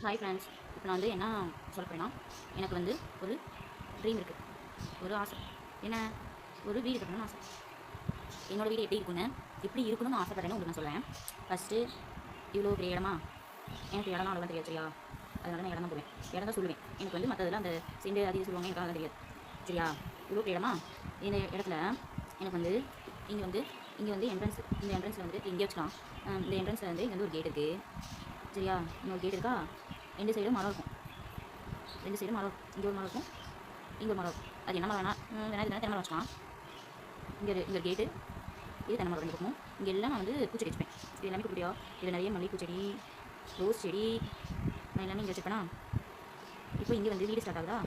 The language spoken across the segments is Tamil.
Hi friends. இப்போ நான் வந்து என்ன சொல்ல போகிறேன்னா, எனக்கு வந்து ஒரு ட்ரீம் இருக்குது, ஒரு ஆசை. என்ன? ஒரு வீடு கட்டணும்னு ஆசை. என்னோடய வீடு எப்படி இருக்கணும்னு ஆசைப்பட்றேன்னு உங்களுக்கு நான் சொல்லுவேன். ஃபஸ்ட்டு இவ்வளோ பெரிய இடமா? எனக்கு இடம்லாம் அவ்வளோதான் தெரியாது, சரியா? அதனால நான் இடம் தான் போவேன், இடம் தான் சொல்லுவேன். எனக்கு வந்து மற்றதெல்லாம் அந்த செண்டு அது சொல்லுவாங்க, எனக்கு அதெல்லாம் தெரியாது, சரியா? இவ்வளோ பெரிய இடமா? இந்த இடத்துல எனக்கு வந்து இங்கே வந்து என்ட்ரன்ஸ், இந்த என்ட்ரன்ஸில் வந்து இங்கே வச்சுக்கலாம். இந்த என்ட்ரன்ஸில் வந்து இங்கே வந்து ஒரு கேட் இருக்குது, சரியா? இன்னொரு கேட் இருக்கா? 2 சைடும் மரம் இருக்கும், 2 சைடும் மரம் இருக்கும். இங்கே ஒரு மரம் இருக்கும், இங்கே ஒரு மரம் இருக்கும். அது என்ன மரம் வேணால் தென்னை மரம் வச்சுக்கலாம். இங்கே கேட்டு, இது தென்னை மரம் இருக்கும். இங்கே எல்லாம் நான் வந்து பூச்செடி வச்சுப்பேன். இது எல்லாமே குட்டியா, இதில் நிறைய மல்லிகைப்பூ செடி, ரோஸ் செடி, நான் எல்லாமே இங்கே வச்சுப்பேனா. இப்போ இங்கே வந்து வீடு ஸ்டார்ட் ஆகுதா?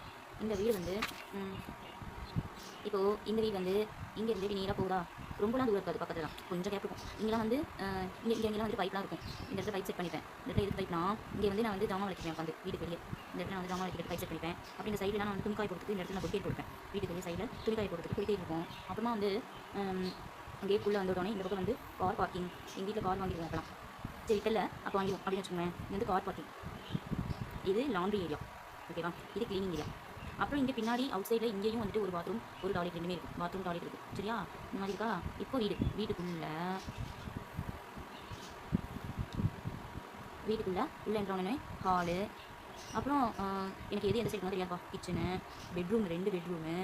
இந்த வீடு வந்து இப்போது இந்த வீடு வந்து இங்கே இருந்து நீராக போகுதா? ரொம்பலாம் தூரம் இருக்காது, பக்கத்தில் தான், கொஞ்சம் கேப் இருக்கும். இங்கெல்லாம் வந்து இங்கெல்லாம் வந்து பைப்லாம் இருக்கும். இந்த இடத்துல பைப் செட் பண்ணிப்பேன். இந்த இடத்துல எதுக்கு பைப்னா, இங்கே வந்து நான் வந்து ஜாமான் வளைக்கிறேன் உட்காந்து வீட்டுக்கு வெளியே. இந்த இடத்துல நான் வந்து ஜாமான் வளைக்கிட்டு பைப் செட் பண்ணிப்பேன். அப்படி இந்த சைடில் நான் வந்து துணிக்காய் போடுறதுக்கு இந்த இடத்துல நான் கொடிக்கை கொடுப்பேன். வீட்டுக்கு வெளியே சைடில் துணிக்காய் போடுறதுக்கு கொடிக்கை இருக்கும். அப்புறமா வந்து கேட்குள்ளே வந்துவிட்டோன்னே இந்த பக்கம் வந்து கார் பார்க்கிங். எங்கள் வீட்டில் கார் வாங்கிடுவோம் அப்போலாம். சரி இல்லை அப்போ வாங்கிடுவோம் அப்படின்னு வச்சுக்கோங்களேன். இது வந்து கார் பார்க்கிங், இது லாண்ட்ரி ஏரியா, ஓகேவா? இது க்ளீனிங் ஏரியா. அப்புறம் இங்கே பின்னாடி அவுட் சைடில் இங்கேயும் வந்துட்டு ஒரு பாத்ரூம், ஒரு டாய்லெட் ரெண்டுமே இருக்குது. பாத்ரூம் டாய்லெட் இருக்குது, சரியா? இந்த மாதிரி இருக்கா? இப்போ வீட்டுக்குள்ளே உள்ளே என்றோடனே ஹாலு. அப்புறம் எனக்கு எது எந்த சைடு தெரியாதுப்பா. கிச்சனு, பெட்ரூம், 2 பெட்ரூமு,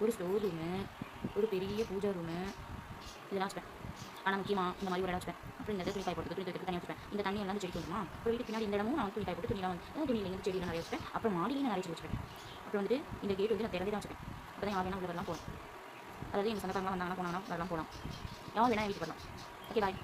ஒரு ஸ்டோர் ரூமு, ஒரு பெரிய பூஜா ரூமு, இதெல்லாம் வச்சுப்பேன். ஆனால் முக்கியமாக இந்த மாதிரி ஒரு இடம் வச்சுப்பேன். அப்புறம் இந்த துணி காய் போட்டு துணி தண்ணி வச்சுப்பேன். இந்த தண்ணி எல்லாம் செடி வந்துமா. அப்புறம் வீட்டுக்கு பின்னாடி இந்த இடமும் நான் துணி காய் போட்டு துணியெல்லாம் வந்து துணியில் இருந்து செடியெல்லாம் நிறைய வச்சுப்பேன். அப்புறம் மாடியிலையும் நிறைய செடி வச்சுப்பேன். அப்புறம் வந்துட்டு இந்த கேட் வந்து நான் திறந்தே தான் வச்சுப்பேன். அப்போ தான் யார் வேணால் உள்ள வரலாம் போகலாம். அதாவது எங்கள் சொந்தக்காரங்களாம் வந்தாங்கன்னா போனாங்கன்னா வரலாம் போகலாம். யார் வேணால் வீட்டுக்கு வரலாம். ஓகே, பாய்.